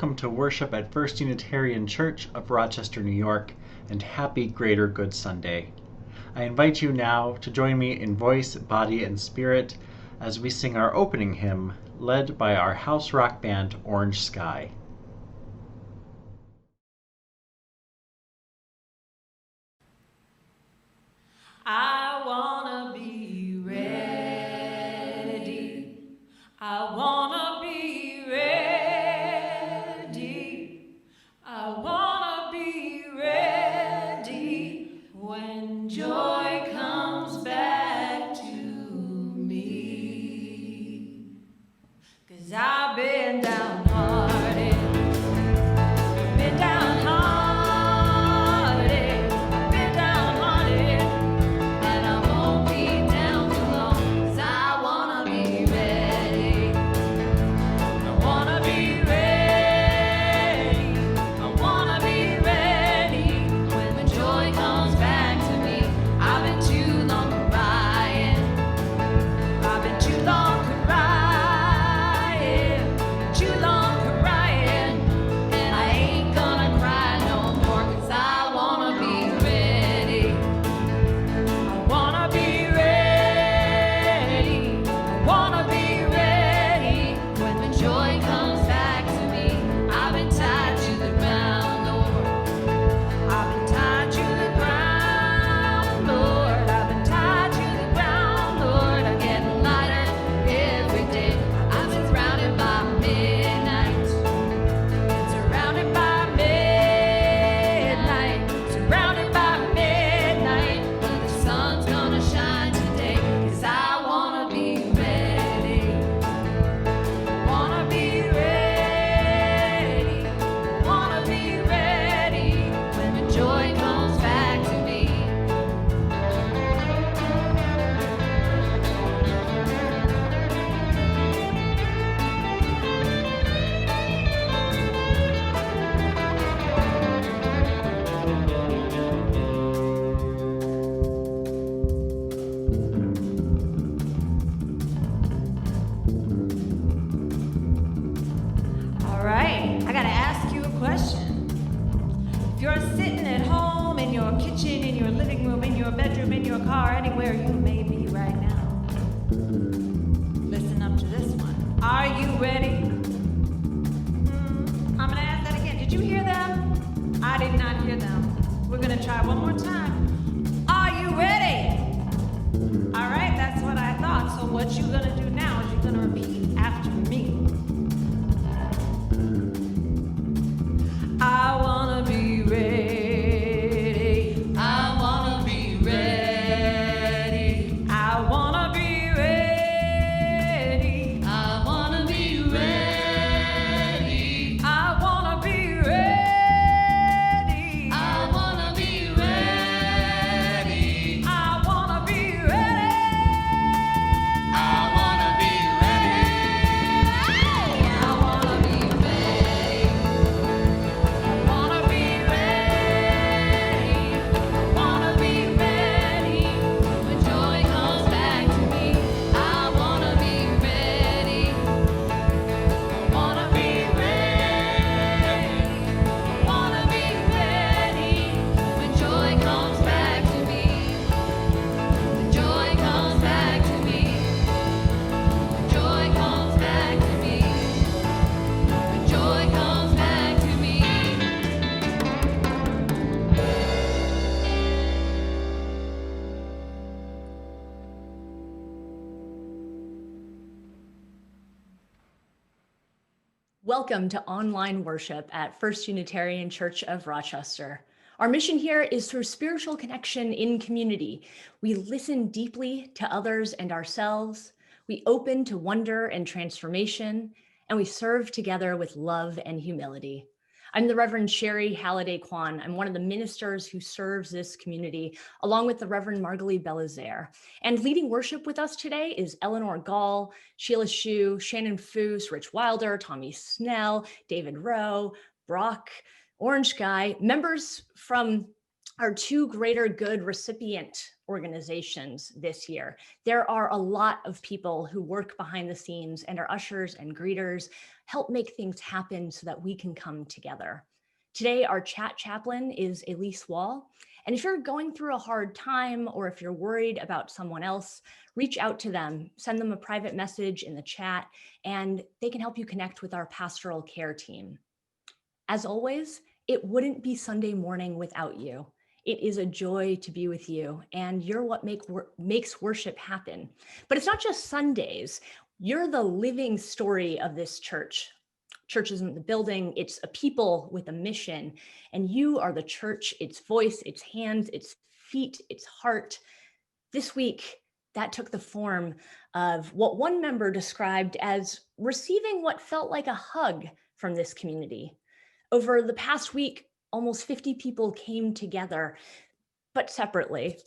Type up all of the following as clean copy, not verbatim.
welcome to worship at First Unitarian Church of Rochester, New York, and happy Greater Good Sunday. I invite you now to join me in voice, body, and spirit as we sing our opening hymn, led by our house rock band Orange Sky. I wanna be ready. I wanna be ready. I wanna be ready when joy comes back to me. 'Cause I've been downhearted, been downhearted. Welcome to online worship at First Unitarian Church of Rochester. Our mission here is through spiritual connection in community. We listen deeply to others and ourselves. We open to wonder and transformation, and we serve together with love and humility. I'm the Reverend Sherry Halliday Kwan. I'm one of the ministers who serves this community, along with the Reverend Margalie Belazaire. And leading worship with us today is Eleanor Gall, Sheila Shu, Shannon Foose, Rich Wilder, Tommy Snell, David Rowe, Brock, Orange Sky, members from our two Greater Good recipient organizations this year. There are a lot of people who work behind the scenes, and our ushers and greeters help make things happen so that we can come together. Today, our chat chaplain is Elise Wall. And if you're going through a hard time, or if you're worried about someone else, reach out to them, send them a private message in the chat, and they can help you connect with our pastoral care team. As always, it wouldn't be Sunday morning without you. It is a joy to be with you, and you're what makes worship happen. But it's not just Sundays. You're the living story of this church. Church isn't the building, it's a people with a mission, and you are the church, its voice, its hands, its feet, its heart. This week, that took the form of what one member described as receiving what felt like a hug from this community. Over the past week, almost 50 people came together, but separately,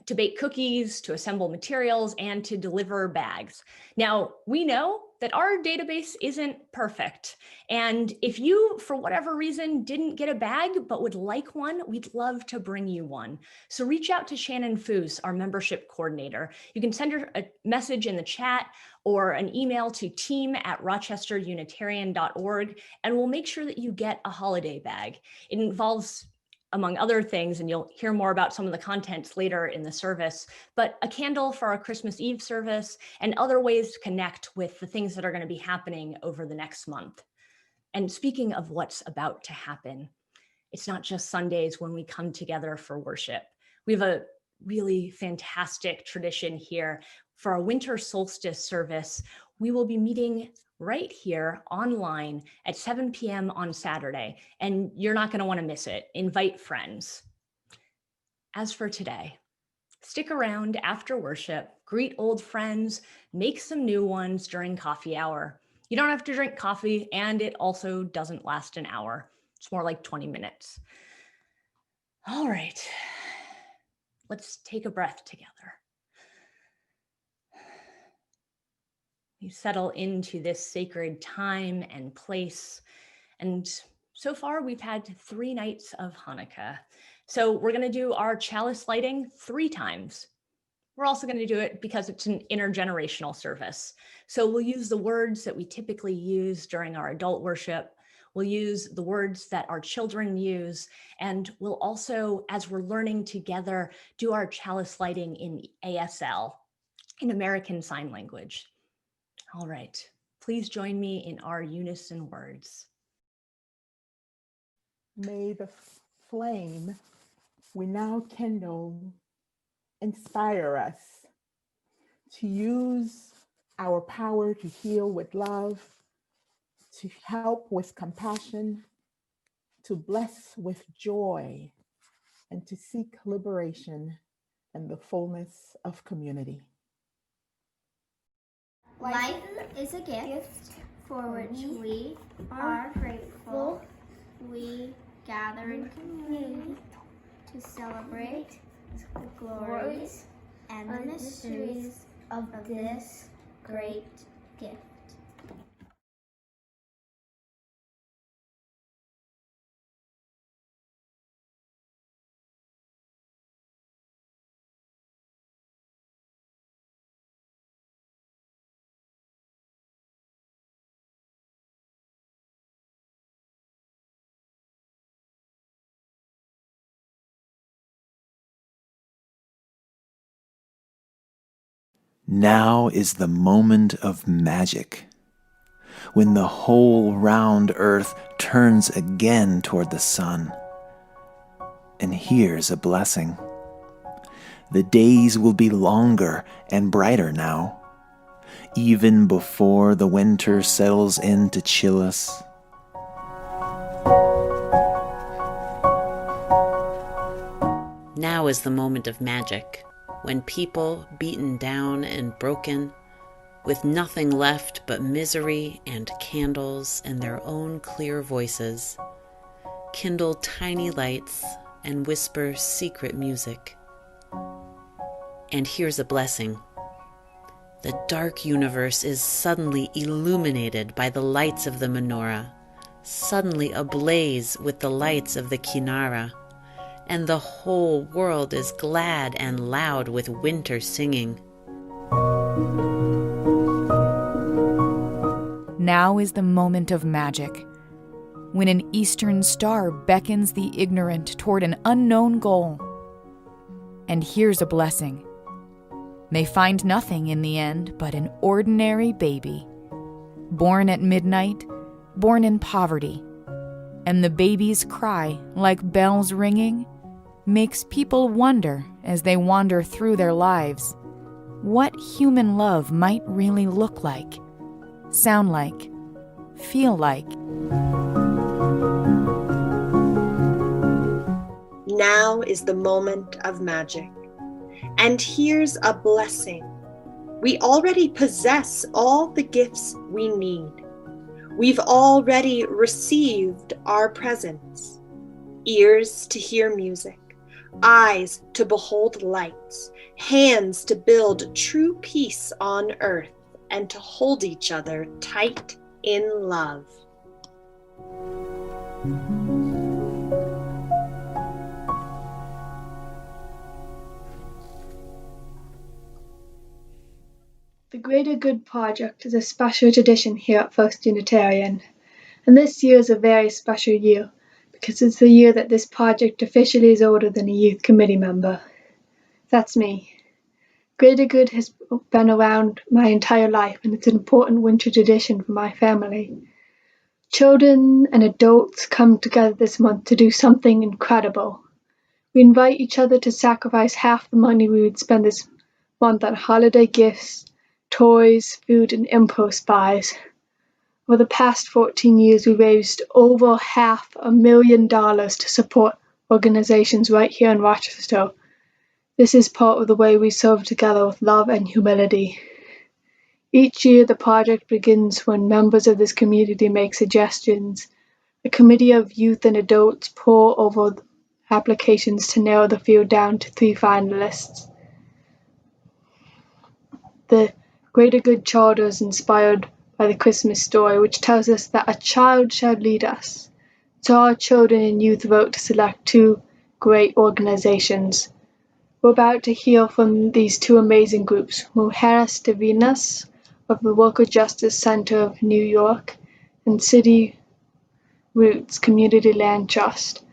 to bake cookies, to assemble materials, and to deliver bags. Now, we know that our database isn't perfect. And if you, for whatever reason, didn't get a bag but would like one, we'd love to bring you one. So reach out to Shannon Foos, our membership coordinator. You can send her a message in the chat or an email to team@rochesterunitarian.org, and we'll make sure that you get a holiday bag. It involves, among other things, and you'll hear more about some of the contents later in the service, but a candle for our Christmas Eve service and other ways to connect with the things that are going to be happening over the next month. And speaking of what's about to happen, it's not just Sundays when we come together for worship. We have a really fantastic tradition here. For our winter solstice service, we will be meeting right here online at 7 p.m. on Saturday, and you're not going to want to miss it. Invite friends. As for today, stick around after worship, greet old friends, make some new ones during coffee hour. You don't have to drink coffee, and it also doesn't last an hour. It's more like 20 minutes. All right, let's take a breath together. We settle into this sacred time and place. And so far, we've had 3 nights of Hanukkah. So we're going to do our chalice lighting 3 times. We're also going to do it because it's an intergenerational service. So we'll use the words that we typically use during our adult worship. We'll use the words that our children use. And we'll also, as we're learning together, do our chalice lighting in ASL, in American Sign Language. All right, please join me in our unison words. May the flame we now kindle inspire us to use our power to heal with love, to help with compassion, to bless with joy, and to seek liberation and the fullness of community. Life is a gift for which we are grateful. We gather in community to celebrate the glories and the mysteries of this great gift. Now is the moment of magic, when the whole round earth turns again toward the sun. And here's a blessing. The days will be longer and brighter now, even before the winter settles in to chill us. Now is the moment of magic, when people, beaten down and broken, with nothing left but misery and candles and their own clear voices, kindle tiny lights and whisper secret music. And here's a blessing. The dark universe is suddenly illuminated by the lights of the menorah, suddenly ablaze with the lights of the kinara, and the whole world is glad and loud with winter singing. Now is the moment of magic, when an eastern star beckons the ignorant toward an unknown goal. And here's a blessing. They find nothing in the end but an ordinary baby, born at midnight, born in poverty. And the baby's cry, like bells ringing, makes people wonder as they wander through their lives what human love might really look like, sound like, feel like. Now is the moment of magic. And here's a blessing. We already possess all the gifts we need. We've already received our presents. Ears to hear music, eyes to behold lights, hands to build true peace on earth, and to hold each other tight in love. The Greater Good Project is a special tradition here at First Unitarian, and this year is a very special year because it's the year that this project officially is older than a youth committee member. That's me. Greater Good has been around my entire life, and it's an important winter tradition for my family. Children and adults come together this month to do something incredible. We invite each other to sacrifice half the money we would spend this month on holiday gifts, toys, food, and impulse buys. Over the past 14 years, we raised over $500,000 to support organizations right here in Rochester. This is part of the way we serve together with love and humility. Each year, the project begins when members of this community make suggestions. A committee of youth and adults pore over applications to narrow the field down to 3 finalists. The Greater Good Charter is inspired by the Christmas story, which tells us that a child shall lead us. So our children and youth vote to select 2 great organizations. We're about to hear from these 2 amazing groups, Mujeres Divinas of the Worker Justice Center of New York and City Roots Community Land Trust.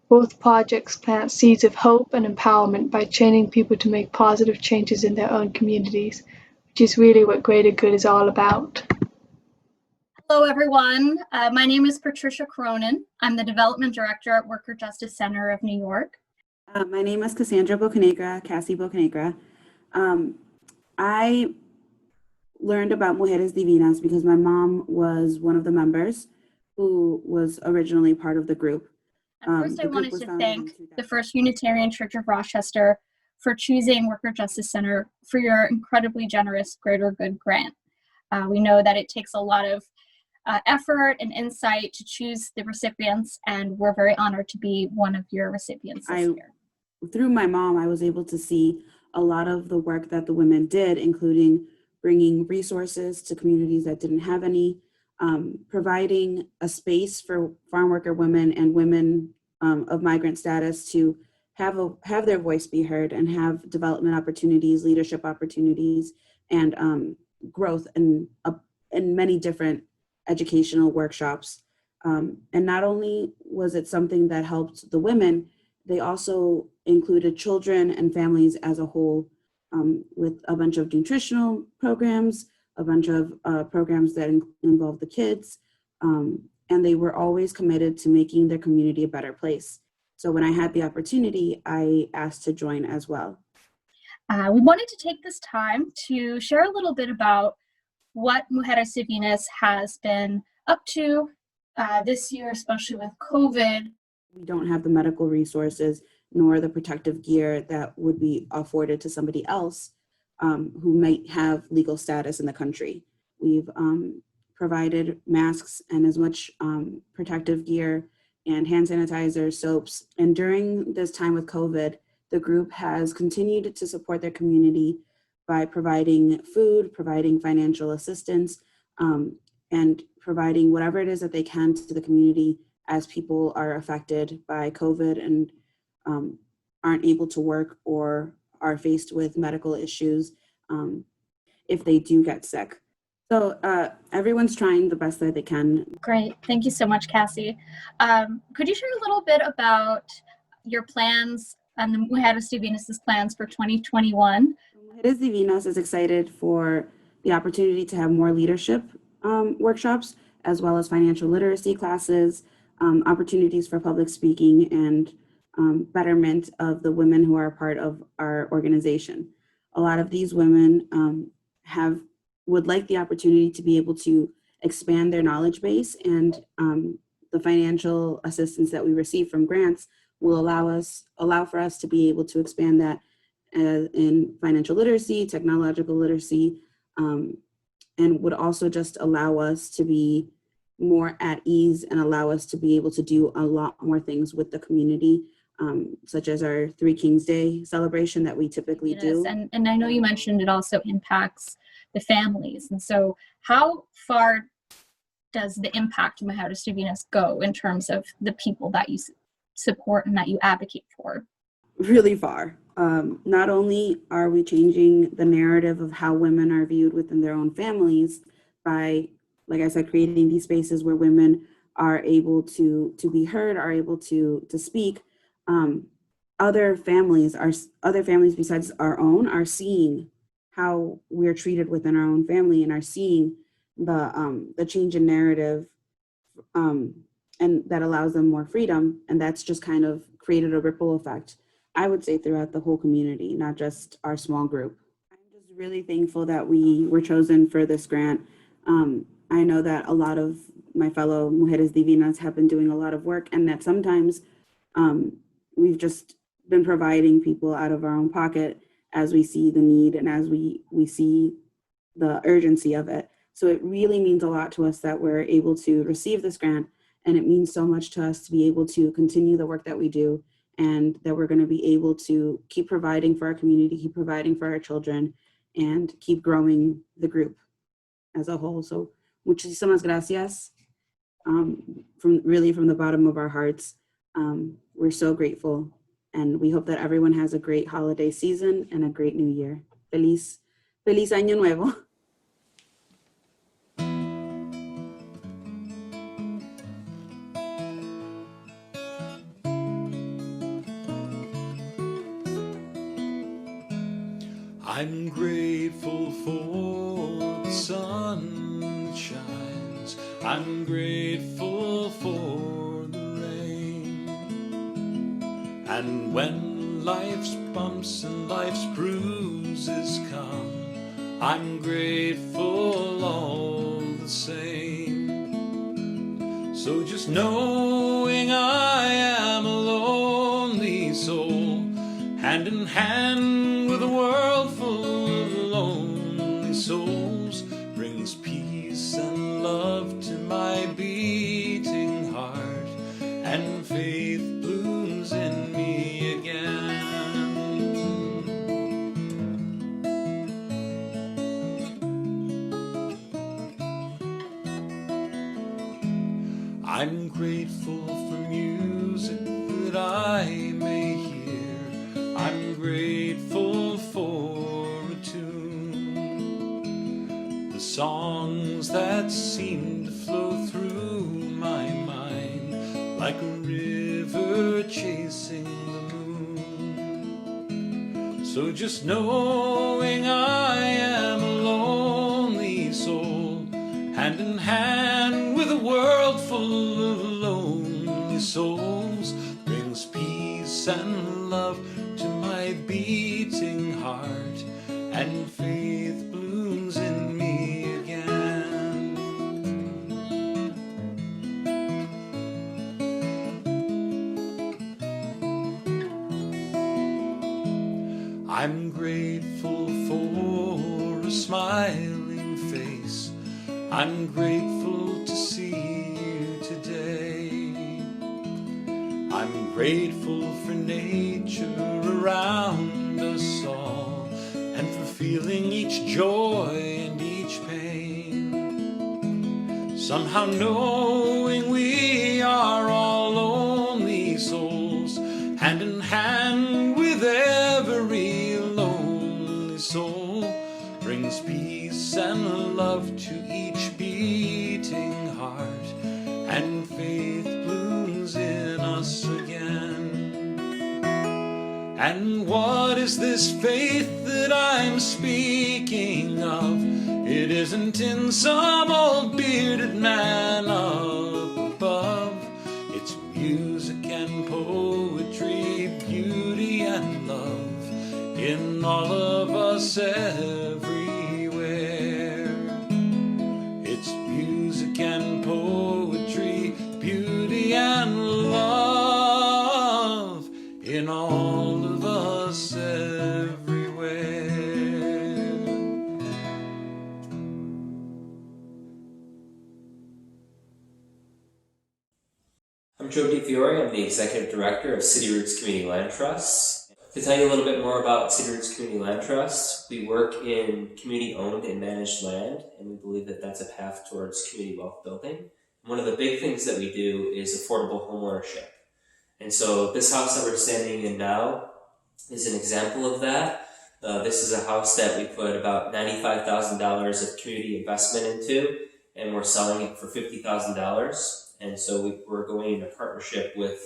Both projects plant seeds of hope and empowerment by training people to make positive changes in their own communities, which is really what Greater Good is all about. Hello, everyone. My name is Patricia Cronin. I'm the Development Director at Worker Justice Center of New York. My name is Cassandra Bocanegra, Cassie Bocanegra. I learned about Mujeres Divinas because my mom was one of the members who was originally part of the group. First, I wanted to thank the First Unitarian Church of Rochester for choosing Worker Justice Center for your incredibly generous Greater Good grant. We know that it takes a lot of effort and insight to choose the recipients, and we're very honored to be one of your recipients this year. Through my mom, I was able to see a lot of the work that the women did, including bringing resources to communities that didn't have any, providing a space for farm worker women and women of migrant status to have their voice be heard and have development opportunities, leadership opportunities, and growth in many different educational workshops. And not only was it something that helped the women, they also included children and families as a whole, with a bunch of nutritional programs, a bunch of programs that involve the kids, and they were always committed to making their community a better place. So when I had the opportunity, I asked to join as well. We wanted to take this time to share a little bit about what Mujeres Divinas has been up to this year, especially with COVID. We don't have the medical resources nor the protective gear that would be afforded to somebody else who might have legal status in the country. We've provided masks and as much protective gear and hand sanitizer, soaps. And during this time with COVID, the group has continued to support their community by providing food, providing financial assistance, and providing whatever it is that they can to the community as people are affected by COVID and aren't able to work or are faced with medical issues if they do get sick. So everyone's trying the best that they can. Great. Thank you so much, Cassie. Could you share a little bit about your plans and the Mujeres Divinas' plans for 2021? Mujeres Divinas is excited for the opportunity to have more leadership workshops, as well as financial literacy classes, opportunities for public speaking, and betterment of the women who are a part of our organization. A lot of these women would like the opportunity to be able to expand their knowledge base, and the financial assistance that we receive from grants will allow for us to be able to expand that in financial literacy, technological literacy, and would also just allow us to be more at ease and allow us to be able to do a lot more things with the community, such as our Three Kings Day celebration that we typically do. And I know you mentioned it also impacts the families. And so how far does the impact of Mujeres Divinas go in terms of the people that you support and that you advocate for? Really far. Not only are we changing the narrative of how women are viewed within their own families by, like I said, creating these spaces where women are able to be heard, are able to speak. Other families besides our own are seeing how we're treated within our own family and are seeing the change in narrative, and that allows them more freedom. And that's just kind of created a ripple effect, I would say, throughout the whole community, not just our small group. I'm just really thankful that we were chosen for this grant. I know that a lot of my fellow Mujeres Divinas have been doing a lot of work, and that sometimes we've just been providing people out of our own pocket as we see the need and as we see the urgency of it. So it really means a lot to us that we're able to receive this grant, and it means so much to us to be able to continue the work that we do, and that we're going to be able to keep providing for our community, keep providing for our children, and keep growing the group as a whole. So muchísimas gracias, from the bottom of our hearts. We're so grateful, and we hope that everyone has a great holiday season and a great new year. Feliz Año Nuevo. I'm grateful for the sun that shines. I'm grateful for the rain. And when life's bumps and life's bruises come, I'm grateful all the same. So just knowing I am a lonely soul, hand in hand with a world full of lonely souls, brings peace and love to my beating heart, and faith blooms in me again. I'm grateful for music that I may hear. I'm grateful for a tune, the songs that seem to flow through my mind like a river chasing the moon. So just knowing I am a lonely soul, hand in hand with a world full of lonely souls, brings peace and love to my beating heart, and faith blooms in me again. I'm grateful for a smiling face. I'm grateful to see you today. I'm grateful for nature around us all, and for feeling each joy and each pain. Somehow knowing we are all lonely souls, hand in hand And what is this faith that I'm speaking of? It isn't in some old bearded man up above. It's music and poetry, beauty and love in all of us everywhere. It's music and poetry, beauty and love in all of us everywhere. I'm Joe DiFiore. I'm the Executive Director of City Roots Community Land Trust. To tell you a little bit more about City Roots Community Land Trust, we work in community-owned and managed land, and we believe that that's a path towards community wealth building. One of the big things that we do is affordable homeownership. And so this house that we're standing in now is an example of that. This is a house that we put about $95,000 of community investment into, and we're selling it for $50,000. And so we're going into partnership with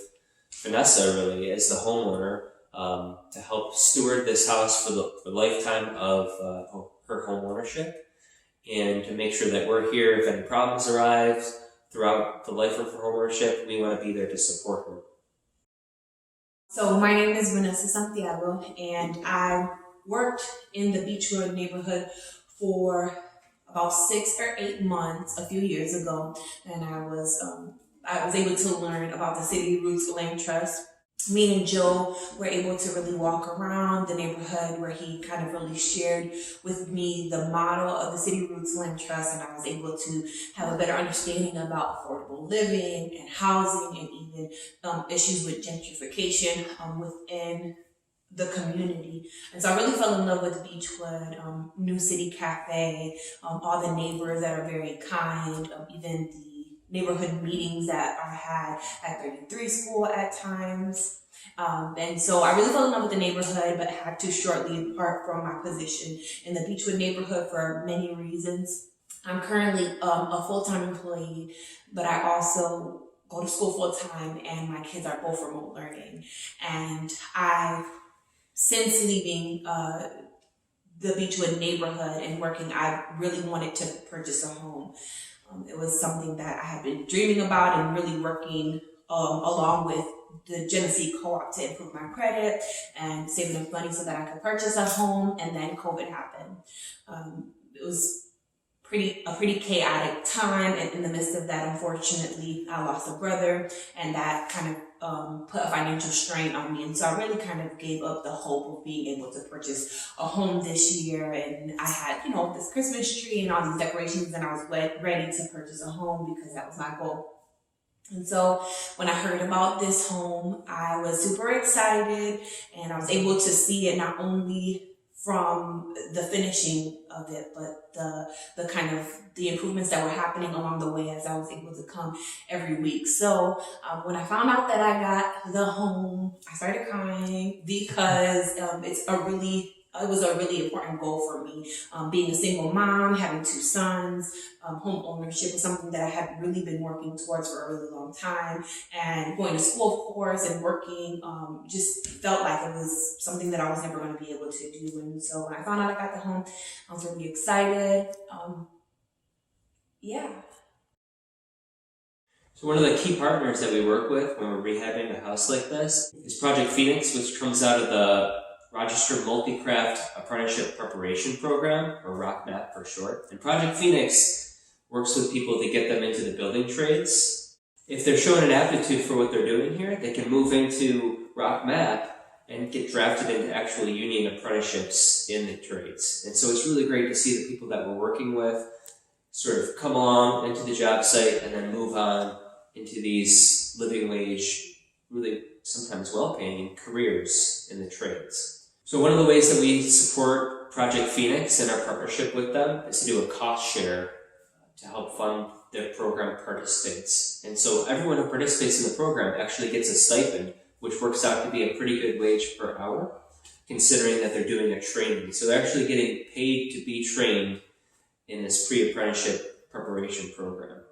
Vanessa, really, as the homeowner, to help steward this house for the lifetime of her home ownership, and to make sure that we're here if any problems arise throughout the life of her home ownership. We want to be there to support her. So my name is Vanessa Santiago, and I worked in the Beechwood neighborhood for about 6 or 8 months a few years ago, and I was able to learn about the City Roots Land Trust. Me and Joe were able to really walk around the neighborhood where he kind of really shared with me the model of the City Roots Land Trust, and I was able to have a better understanding about affordable living and housing, and even issues with gentrification within the community. And so I really fell in love with Beechwood, New City Cafe, all the neighbors that are very kind, even the neighborhood meetings that I had at 33 School at times. And so I really fell in love with the neighborhood, but had to shortly depart from my position in the Beechwood neighborhood for many reasons. I'm currently a full-time employee, but I also go to school full-time, and my kids are both remote learning. And since leaving the Beechwood neighborhood and working, I really wanted to purchase a home. It was something that I had been dreaming about and really working along with the Genesee Co-op to improve my credit and save enough money so that I could purchase a home. And then COVID happened. It was a pretty chaotic time, and in the midst of that, unfortunately, I lost a brother, and that kind of put a financial strain on me. And so I really kind of gave up the hope of being able to purchase a home this year. And I had, this Christmas tree and all these decorations, and I was ready to purchase a home because that was my goal. And so when I heard about this home, I was super excited, and I was able to see it not only from the finishing of it, but the improvements that were happening along the way as I was able to come every week. So when I found out that I got the home, I started crying because it was a really important goal for me. Being a single mom, having 2 sons, home ownership was something that I had really been working towards for a really long time. And going to school, of course, and working just felt like it was something that I was never going to be able to do. And so when I found out I got the home, I was really excited. So one of the key partners that we work with when we're rehabbing a house like this is Project Phoenix, which comes out of the Rochester Multi-Craft Apprenticeship Preparation Program, or ROCMAP for short. And Project Phoenix works with people to get them into the building trades. If they're showing an aptitude for what they're doing here, they can move into ROCMAP and get drafted into actual union apprenticeships in the trades. And so it's really great to see the people that we're working with sort of come along into the job site and then move on into these living wage, really sometimes well-paying careers in the trades. So one of the ways that we support Project Phoenix and our partnership with them is to do a cost share to help fund their program participants. And so everyone who participates in the program actually gets a stipend, which works out to be a pretty good wage per hour, considering that they're doing a training. So they're actually getting paid to be trained in this pre-apprenticeship preparation program.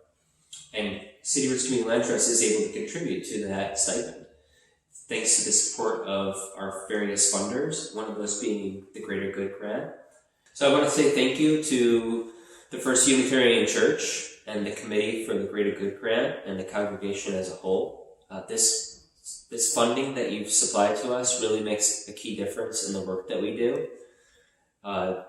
And City Roots Community Land Trust is able to contribute to that stipend. thanks to the support of our various funders, one of those being the Greater Good Grant. So I want to say thank you to the First Unitarian Church and the Committee for the Greater Good Grant and the congregation as a whole. This funding that you've supplied to us really makes a key difference in the work that we do.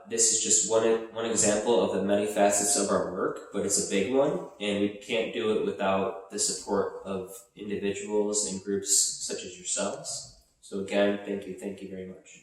This is just one example of the many facets of our work, but it's a big one, and we can't do it without the support of individuals and groups such as yourselves. So again, thank you very much.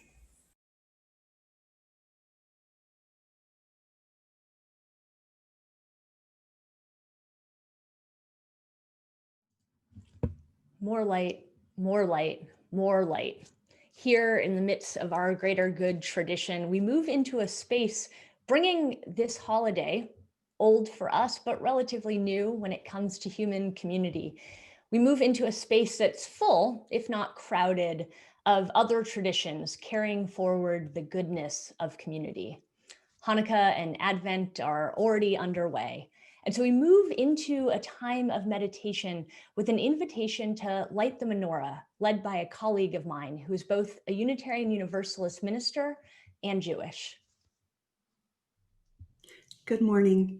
More light, more light, more light. Here in the midst of our greater good tradition, we move into a space bringing this holiday, old for us, but relatively new when it comes to human community. We move into a space that's full, if not crowded, of other traditions carrying forward the goodness of community. Hanukkah and Advent are already underway. And so we move into a time of meditation with an invitation to light the menorah, led by a colleague of mine who is both a Unitarian Universalist minister and Jewish. Good morning.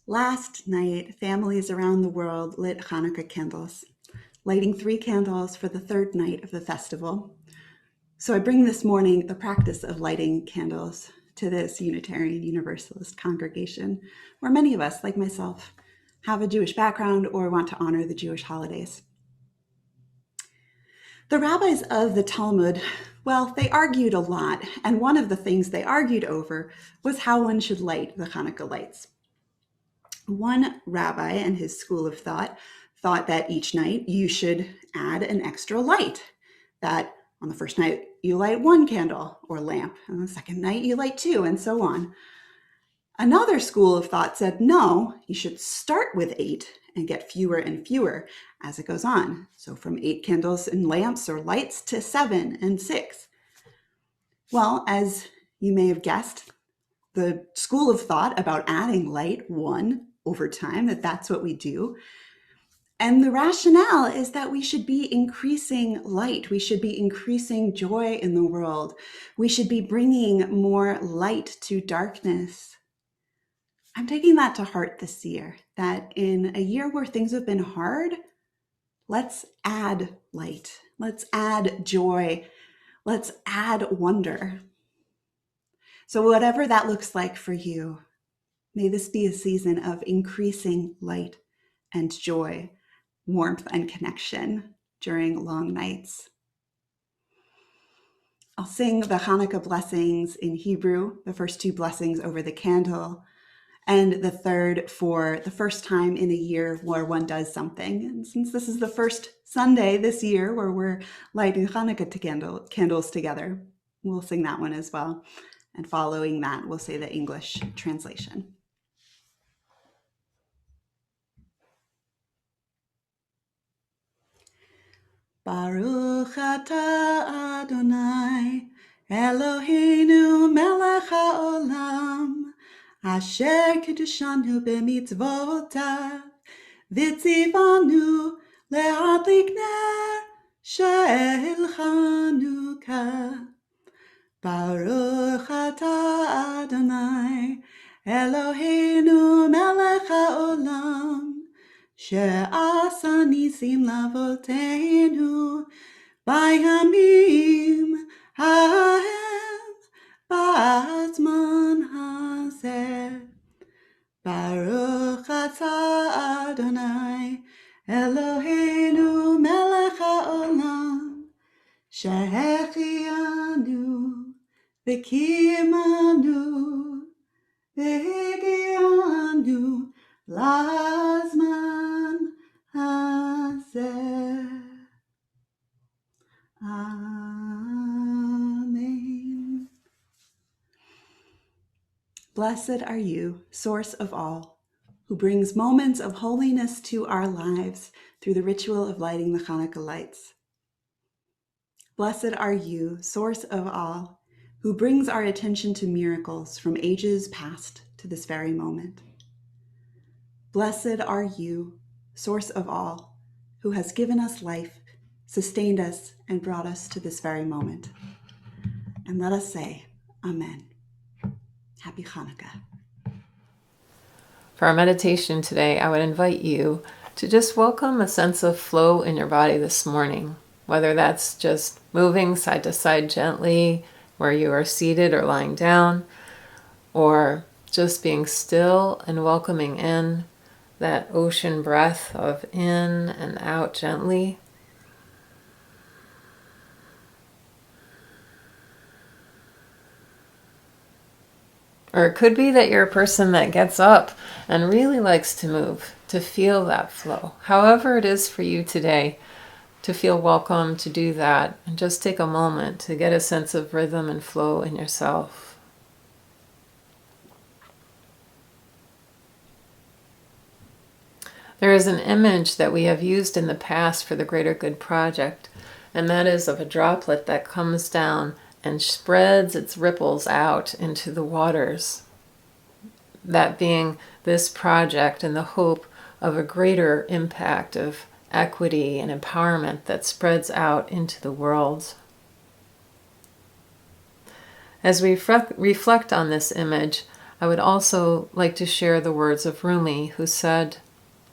Last night, families around the world lit Hanukkah candles, lighting 3 candles for the 3rd night of the festival. So I bring this morning the practice of lighting candles to this Unitarian Universalist congregation, where many of us, like myself, have a Jewish background or want to honor the Jewish holidays. The rabbis of the Talmud, well, they argued a lot, and one of the things they argued over was how one should light the Hanukkah lights. One rabbi and his school of thought that each night you should add an extra light, that on the first night, you light 1 candle or lamp, and the second night you light 2, and so on. Another school of thought said, no, you should start with 8 and get fewer and fewer as it goes on. So from 8 candles and lamps or lights to 7 and 6. Well, as you may have guessed, the school of thought about adding light won over time, that's what we do. And the rationale is that we should be increasing light. We should be increasing joy in the world. We should be bringing more light to darkness. I'm taking that to heart this year, that in a year where things have been hard, let's add light. Let's add joy. Let's add wonder. So whatever that looks like for you, may this be a season of increasing light and joy, warmth and connection during long nights. I'll sing the Hanukkah blessings in Hebrew, the first 2 blessings over the candle, and the 3rd for the first time in a year where one does something. And since this is the first Sunday this year where we're lighting Hanukkah candles together, we'll sing that one as well. And following that, we'll say the English translation. Baruch atah Adonai, Eloheinu melech haolam, asher kiddushanu b'mitzvotav, v'tzivanu le'adlik ner shel Chanukah. Baruch atah Adonai, Eloheinu melech haolam, she'asa nisim lavotenu bayamim hahem ba'azman hazeh. Baruch atah Adonai, Eloheinu melech haolam, she'echianu v'kimanu v'higianu lazman hazeh. Amen. Blessed are you, source of all, who brings moments of holiness to our lives through the ritual of lighting the Hanukkah lights. Blessed are you, source of all, who brings our attention to miracles from ages past to this very moment. Blessed are you, source of all, who has given us life, sustained us, and brought us to this very moment. And let us say, Amen. Happy Hanukkah. For our meditation today, I would invite you to just welcome a sense of flow in your body this morning, whether that's just moving side to side gently where you are seated or lying down, or just being still and welcoming in that ocean breath of in and out gently. Or it could be that you're a person that gets up and really likes to move, to feel that flow. However it is for you today, to feel welcome to do that, and just take a moment to get a sense of rhythm and flow in yourself. There is an image that we have used in the past for the Greater Good Project, and that is of a droplet that comes down and spreads its ripples out into the waters. That being this project and the hope of a greater impact of equity and empowerment that spreads out into the world. As we reflect on this image, I would also like to share the words of Rumi, who said,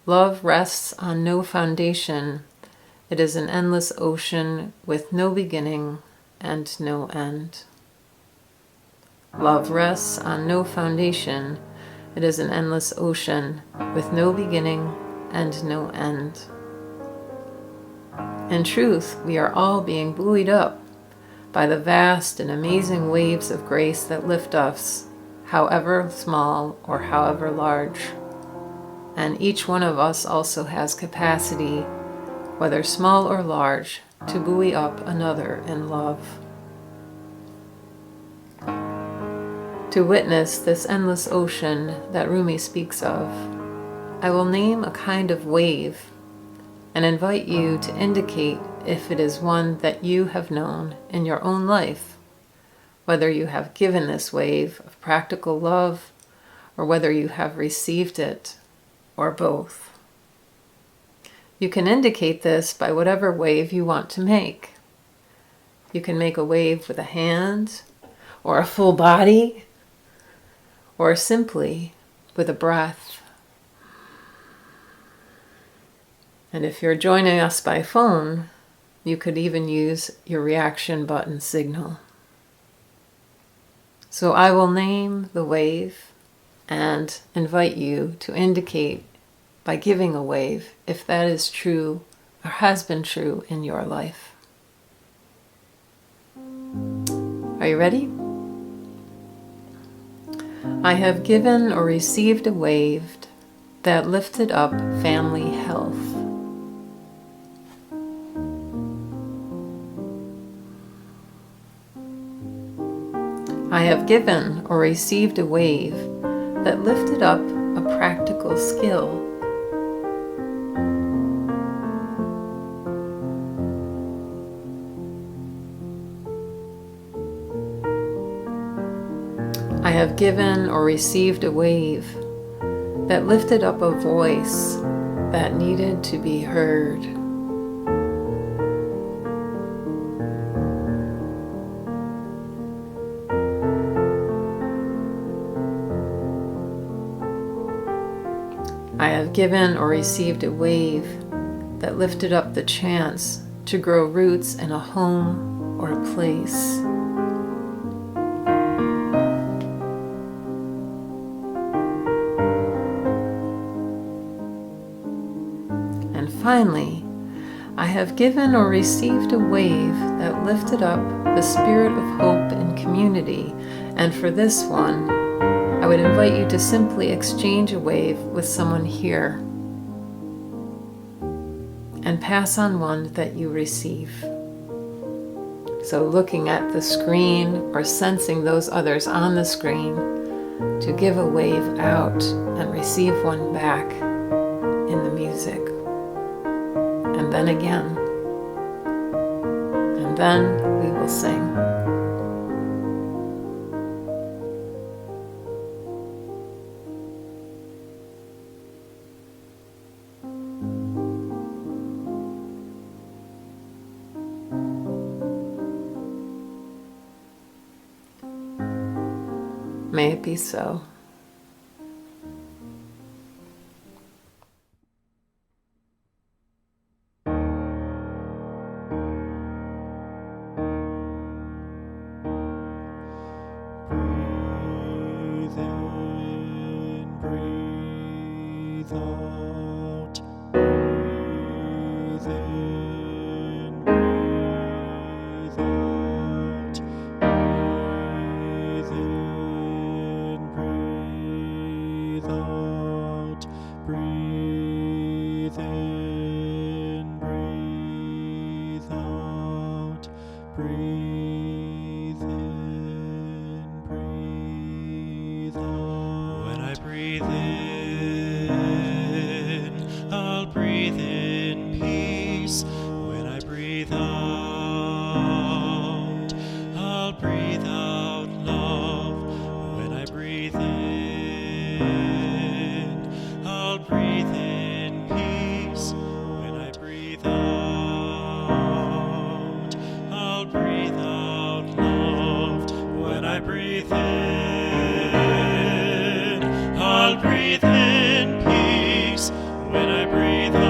"Love rests on no foundation. It is an endless ocean with no beginning and no end." Love rests on no foundation. It is an endless ocean with no beginning and no end. In truth, we are all being buoyed up by the vast and amazing waves of grace that lift us, however small or however large. And each one of us also has capacity, whether small or large, to buoy up another in love. To witness this endless ocean that Rumi speaks of, I will name a kind of wave and invite you to indicate if it is one that you have known in your own life, whether you have given this wave of practical love or whether you have received it, or both. You can indicate this by whatever wave you want to make. You can make a wave with a hand, or a full body, or simply with a breath. And if you're joining us by phone, you could even use your reaction button signal. So I will name the wave and invite you to indicate by giving a wave if that is true or has been true in your life. Are you ready? I have given or received a wave that lifted up family health. I have given or received a wave that lifted up a practical skill. I have given or received a wave that lifted up a voice that needed to be heard. I have given or received a wave that lifted up the chance to grow roots in a home or a place. And finally, I have given or received a wave that lifted up the spirit of hope in community, and for this one, I would invite you to simply exchange a wave with someone here and pass on one that you receive. So looking at the screen or sensing those others on the screen to give a wave out and receive one back in the music. And then again. And then we will sing. May it be so. Breathe in, breathe out. Breathe in, breathe out. Breathe in, breathe out. Breathe in, breathe out. Breathe in, breathe out. When I breathe in, I'll breathe in peace. When I breathe out, I'll breathe out love. When I breathe in, I'll breathe in peace. When I breathe out, I'll breathe out love. When I breathe in, I'll breathe in peace. When I breathe out,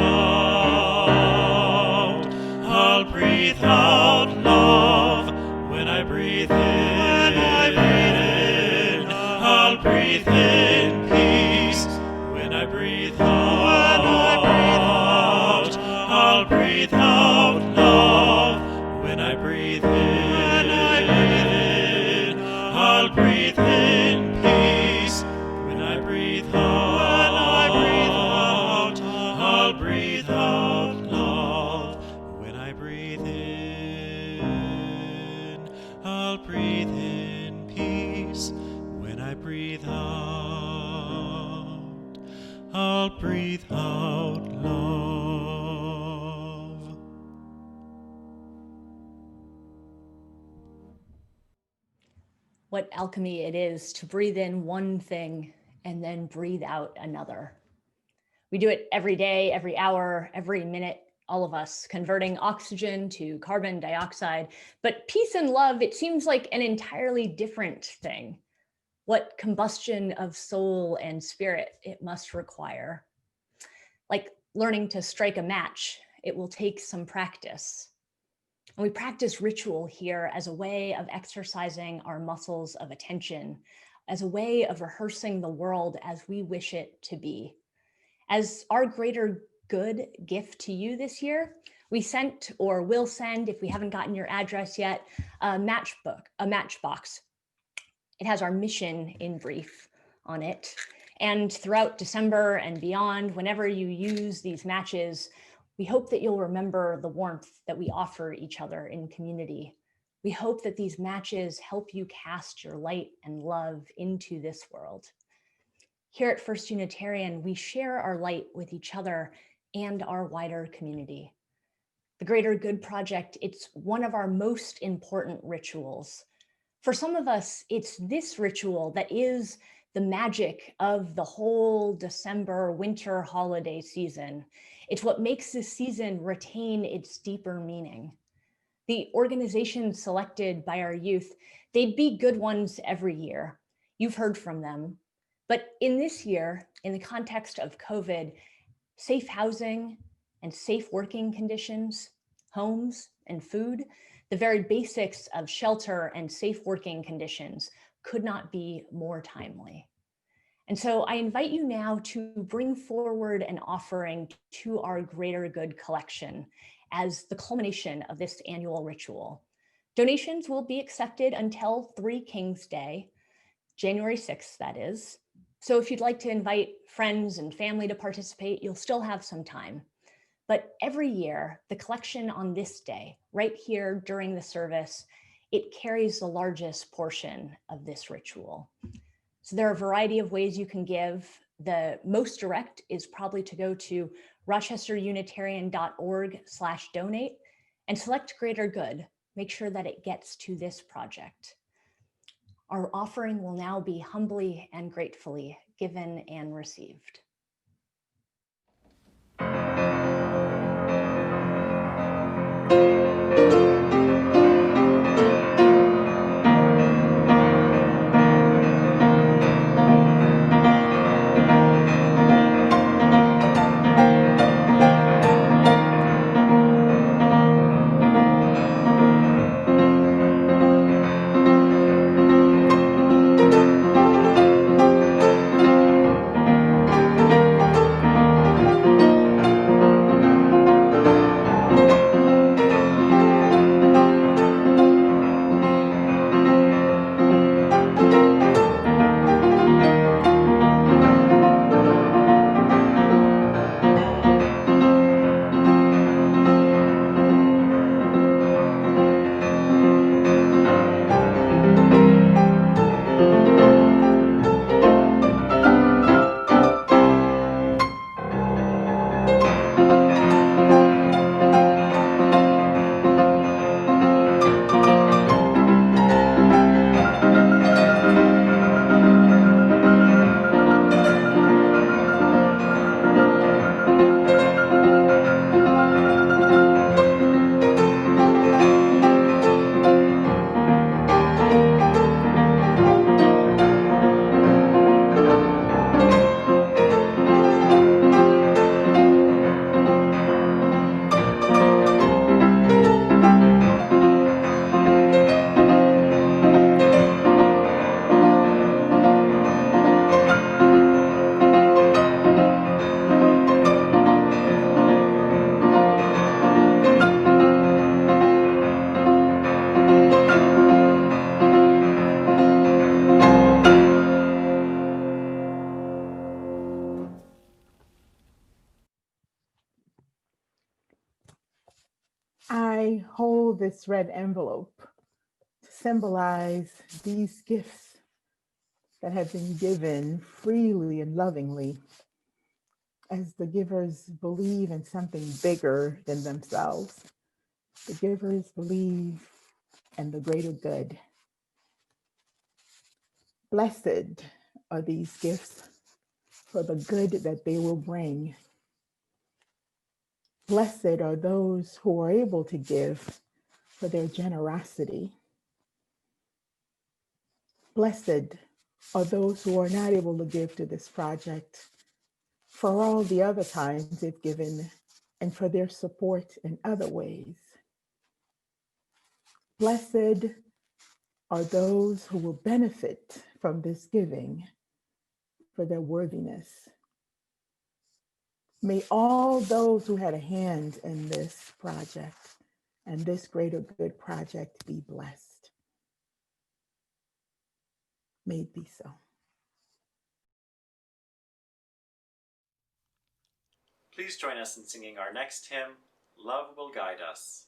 I'll breathe out love. When I breathe in, I'll breathe in peace. When I breathe out, I'll breathe out love. When I breathe in, I'll breathe in peace. When I breathe out, I'll breathe out love. When I breathe in, I'll breathe in peace. When I breathe out, I'll breathe out love. What alchemy it is to breathe in one thing and then breathe out another. We do it every day, every hour, every minute, all of us, converting oxygen to carbon dioxide. But peace and love, it seems like an entirely different thing. What combustion of soul and spirit it must require. Like learning to strike a match, it will take some practice. And we practice ritual here as a way of exercising our muscles of attention, as a way of rehearsing the world as we wish it to be. As our greater good gift to you this year, we sent or will send, if we haven't gotten your address yet, a matchbox. It has our mission in brief on it. And throughout December and beyond, whenever you use these matches, we hope that you'll remember the warmth that we offer each other in community. We hope that these matches help you cast your light and love into this world. Here at First Unitarian, we share our light with each other and our wider community. The Greater Good Project, it's one of our most important rituals. For some of us, it's this ritual that is the magic of the whole December winter holiday season. It's what makes this season retain its deeper meaning. The organizations selected by our youth, they'd be good ones every year. You've heard from them. But in this year, in the context of COVID, safe housing and safe working conditions, homes and food, the very basics of shelter and safe working conditions could not be more timely. And so I invite you now to bring forward an offering to our Greater Good collection as the culmination of this annual ritual. Donations will be accepted until 3 Kings Day, January 6th, that is. So if you'd like to invite friends and family to participate, you'll still have some time. But every year, the collection on this day, right here during the service, it carries the largest portion of this ritual. So there are a variety of ways you can give. The most direct is probably to go to rochesterunitarian.org/donate and select Greater Good. Make sure that it gets to this project. Our offering will now be humbly and gratefully given and received. fold this red envelope to symbolize these gifts that have been given freely and lovingly as the givers believe in something bigger than themselves. The givers believe in the greater good. Blessed are these gifts for the good that they will bring. Blessed are those who are able to give for their generosity. Blessed are those who are not able to give to this project for all the other times they've given and for their support in other ways. Blessed are those who will benefit from this giving for their worthiness. May all those who had a hand in this project and this greater good project be blessed. May it be so. Please join us in singing our next hymn, Love Will Guide Us.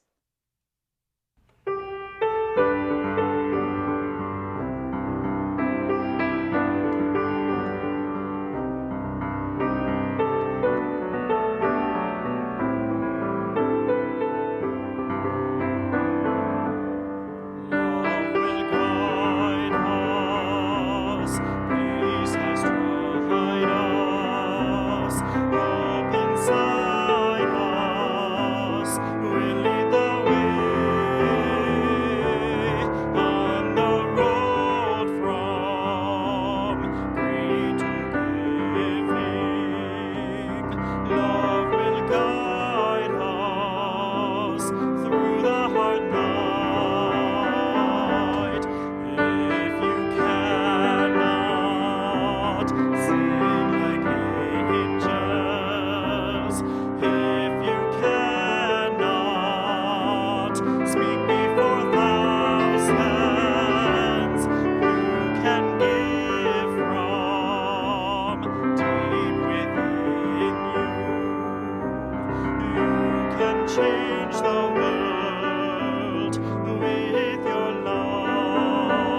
Change the world with your love.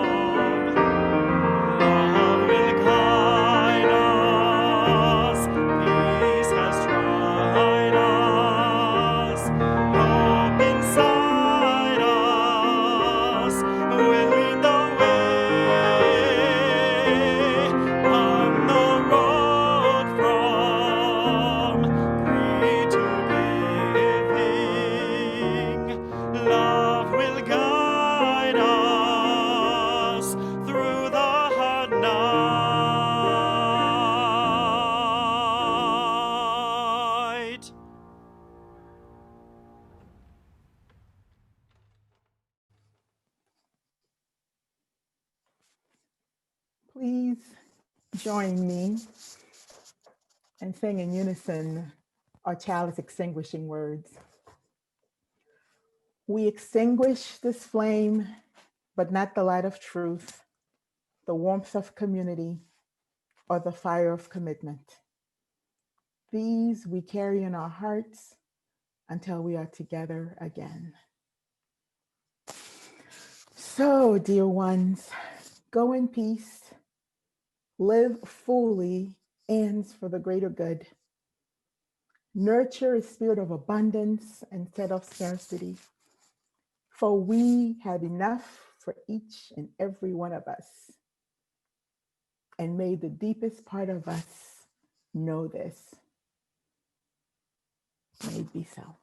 Love will guide us. Peace has tried us. Hope inside us will lead the way on the road from greed to love will guide us through the hard night. Please join me and sing in unison our chalice extinguishing words. We extinguish this flame, but not the light of truth, the warmth of community, or the fire of commitment. These we carry in our hearts until we are together again. So, dear ones, go in peace, live fully and for the greater good. Nurture a spirit of abundance instead of scarcity. For we have enough for each and every one of us. And may the deepest part of us know this. May it be so.